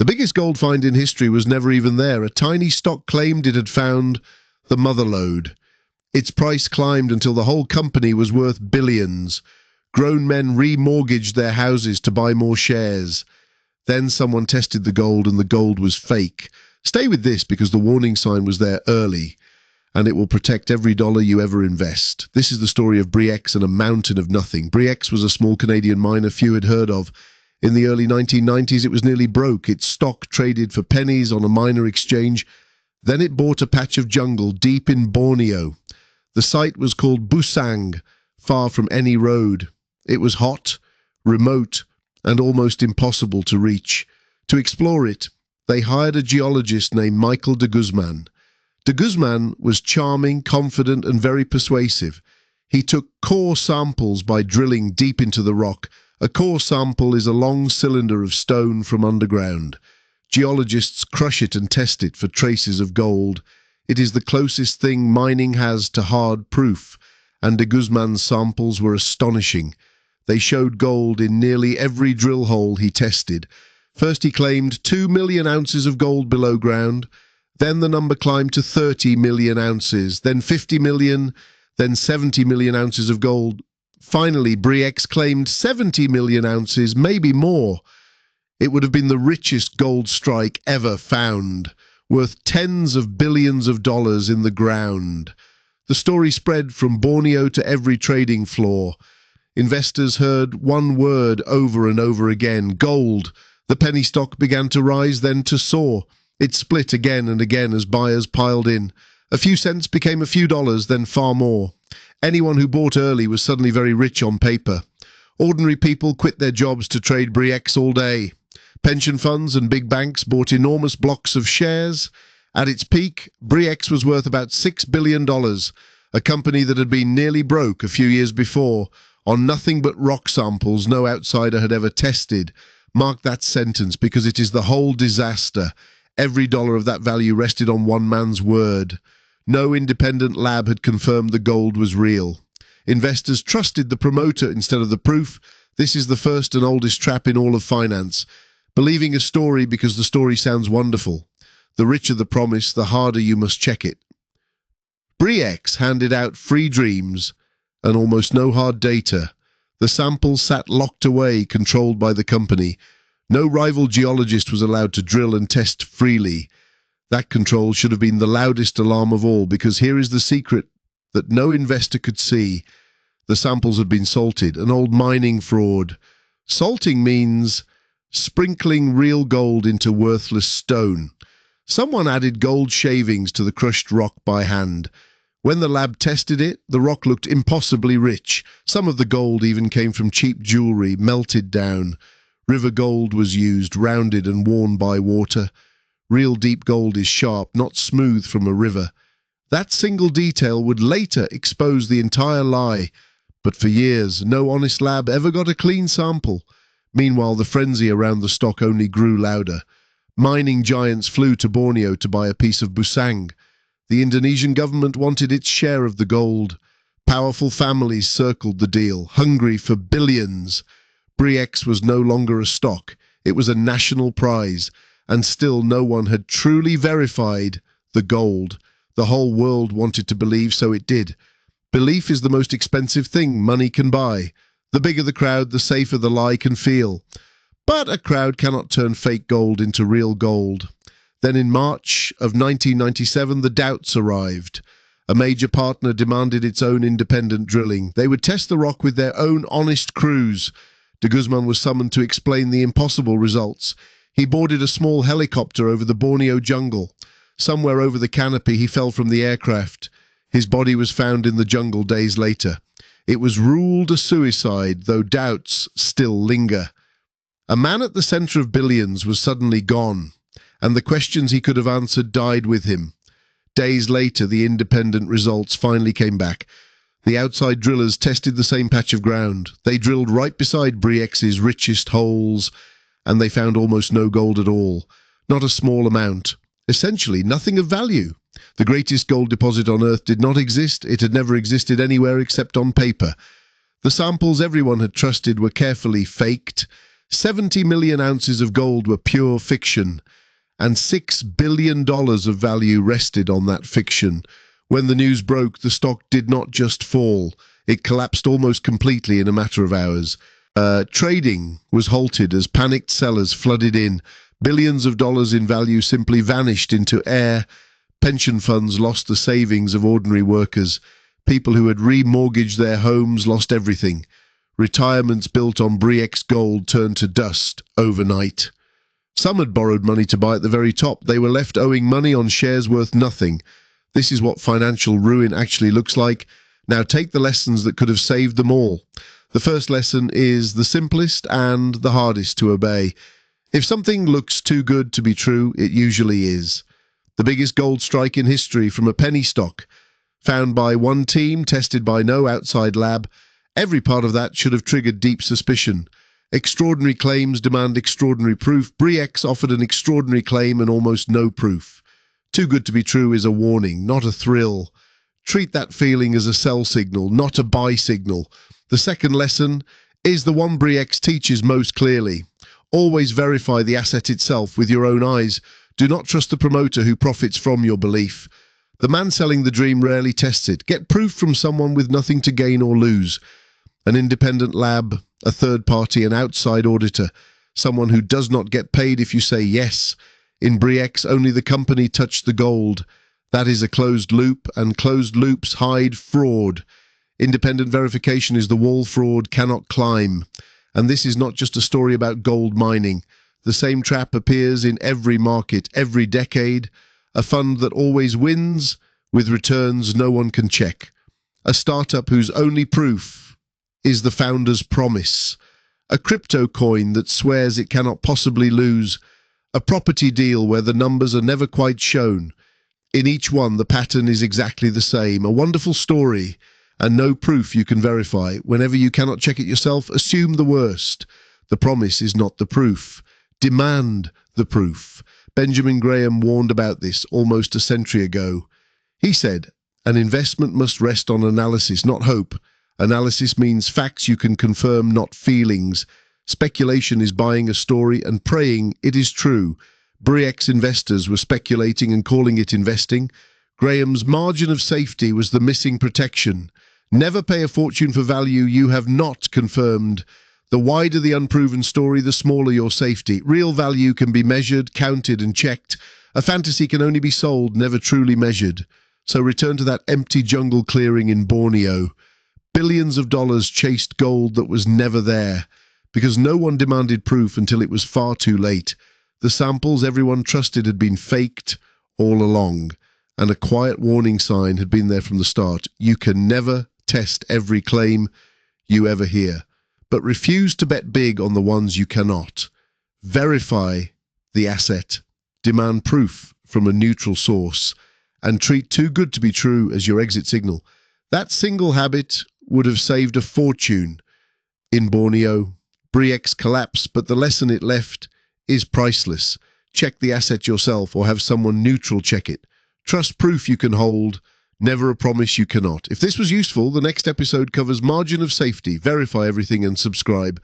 The biggest gold find in history was never even there. A tiny stock claimed it had found the mother lode. Its price climbed until the whole company was worth billions. Grown men remortgaged their houses to buy more shares. Then someone tested the gold and the gold was fake. Stay with this because the warning sign was there early, and it will protect every dollar you ever invest. This is the story of Bre-X and a mountain of nothing. Bre-X was a small Canadian miner few had heard of. In the early 1990s, it was nearly broke. Its stock traded for pennies on a minor exchange. Then it bought a patch of jungle deep in Borneo. The site was called Busang, far from any road. It was hot, remote, and almost impossible to reach. To explore it, they hired a geologist named Michael de Guzman. De Guzman was charming, confident, and very persuasive. He took core samples by drilling deep into the rock. A core sample is a long cylinder of stone from underground. Geologists crush it and test it for traces of gold. It is the closest thing mining has to hard proof, and de Guzman's samples were astonishing. They showed gold in nearly every drill hole he tested. First he claimed 2 million ounces of gold below ground. Then the number climbed to 30 million ounces, then 50 million, then 70 million ounces of gold. Finally, Bre-X claimed 70 million ounces, maybe more. It would have been the richest gold strike ever found, worth tens of billions of dollars in the ground. The story spread from Borneo to every trading floor. Investors heard one word over and over again: gold. The penny stock began to rise, then to soar. It split again and again as buyers piled in. A few cents became a few dollars, then far more. Anyone who bought early was suddenly very rich on paper. Ordinary people quit their jobs to trade Bre-X all day. Pension funds and big banks bought enormous blocks of shares. At its peak, Bre-X was worth about $6 billion, a company that had been nearly broke a few years before, on nothing but rock samples no outsider had ever tested. Mark that sentence, because it is the whole disaster. Every dollar of that value rested on one man's word. No independent lab had confirmed the gold was real. Investors trusted the promoter instead of the proof. This is the first and oldest trap in all of finance. Believing a story because the story sounds wonderful. The richer the promise, the harder you must check it. Bre-X handed out free dreams and almost no hard data. The samples sat locked away, controlled by the company. No rival geologist was allowed to drill and test freely. That control should have been the loudest alarm of all, because here is the secret that no investor could see. The samples had been salted, an old mining fraud. Salting means sprinkling real gold into worthless stone. Someone added gold shavings to the crushed rock by hand. When the lab tested it, the rock looked impossibly rich. Some of the gold even came from cheap jewelry, melted down. River gold was used, rounded and worn by water. Real deep gold is sharp, not smooth from a river. That single detail would later expose the entire lie, but for years no honest lab ever got a clean sample. Meanwhile, the frenzy around the stock only grew louder. Mining giants flew to Borneo to buy a piece of Busang. The Indonesian government wanted its share of the gold. Powerful families circled the deal, hungry for billions. Bre-X was no longer a stock. It was a national prize. And still no one had truly verified the gold. The whole world wanted to believe, so it did. Belief is the most expensive thing money can buy. The bigger the crowd, the safer the lie can feel. But a crowd cannot turn fake gold into real gold. Then in March of 1997, the doubts arrived. A major partner demanded its own independent drilling. They would test the rock with their own honest crews. De Guzman was summoned to explain the impossible results. He boarded a small helicopter over the Borneo jungle. Somewhere over the canopy, he fell from the aircraft. His body was found in the jungle days later. It was ruled a suicide, though doubts still linger. A man at the center of billions was suddenly gone, and the questions he could have answered died with him. Days later, the independent results finally came back. The outside drillers tested the same patch of ground. They drilled right beside Bre-X's richest holes, and they found almost no gold at all. Not a small amount. Essentially, nothing of value. The greatest gold deposit on Earth did not exist. It had never existed anywhere except on paper. The samples everyone had trusted were carefully faked. 70 million ounces of gold were pure fiction, and $6 billion of value rested on that fiction. When the news broke, the stock did not just fall, it collapsed almost completely in a matter of hours. Trading was halted as panicked sellers flooded in. Billions of dollars in value simply vanished into air. Pension funds lost the savings of ordinary workers. People who had remortgaged their homes lost everything. Retirements built on Bre-X gold turned to dust overnight. Some had borrowed money to buy at the very top. They were left owing money on shares worth nothing. This is what financial ruin actually looks like. Now take the lessons that could have saved them all. The first lesson is the simplest and the hardest to obey. If something looks too good to be true, it usually is. The biggest gold strike in history from a penny stock, found by one team, tested by no outside lab. Every part of that should have triggered deep suspicion. Extraordinary claims demand extraordinary proof. Bre-X offered an extraordinary claim and almost no proof. Too good to be true is a warning, not a thrill. Treat that feeling as a sell signal, not a buy signal. The second lesson is the one Bre-X teaches most clearly. Always verify the asset itself with your own eyes. Do not trust the promoter who profits from your belief. The man selling the dream rarely tests it. Get proof from someone with nothing to gain or lose. An independent lab, a third party, an outside auditor, someone who does not get paid if you say yes. In Bre-X, only the company touched the gold. That is a closed loop, and closed loops hide fraud. Independent verification is the wall fraud cannot climb. And this is not just a story about gold mining. The same trap appears in every market, every decade. A fund that always wins, with returns no one can check. A startup whose only proof is the founder's promise. A crypto coin that swears it cannot possibly lose. A property deal where the numbers are never quite shown. In each one, the pattern is exactly the same. A wonderful story, and no proof you can verify. Whenever you cannot check it yourself, assume the worst. The promise is not the proof. Demand the proof. Benjamin Graham warned about this almost a century ago. He said, an investment must rest on analysis, not hope. Analysis means facts you can confirm, not feelings. Speculation is buying a story and praying it is true. Bre-X investors were speculating and calling it investing. Graham's margin of safety was the missing protection. Never pay a fortune for value you have not confirmed. The wider the unproven story, the smaller your safety. Real value can be measured, counted, and checked. A fantasy can only be sold, never truly measured. So return to that empty jungle clearing in Borneo. Billions of dollars chased gold that was never there, because no one demanded proof until it was far too late. The samples everyone trusted had been faked all along, and a quiet warning sign had been there from the start. You can never test every claim you ever hear, but refuse to bet big on the ones you cannot. Verify the asset, demand proof from a neutral source, and treat too good to be true as your exit signal. That single habit would have saved a fortune. In Borneo, Bre-X collapsed, but the lesson it left is priceless. Check the asset yourself or have someone neutral check it. Trust proof you can hold, never a promise you cannot. If this was useful, the next episode covers margin of safety. Verify everything and subscribe.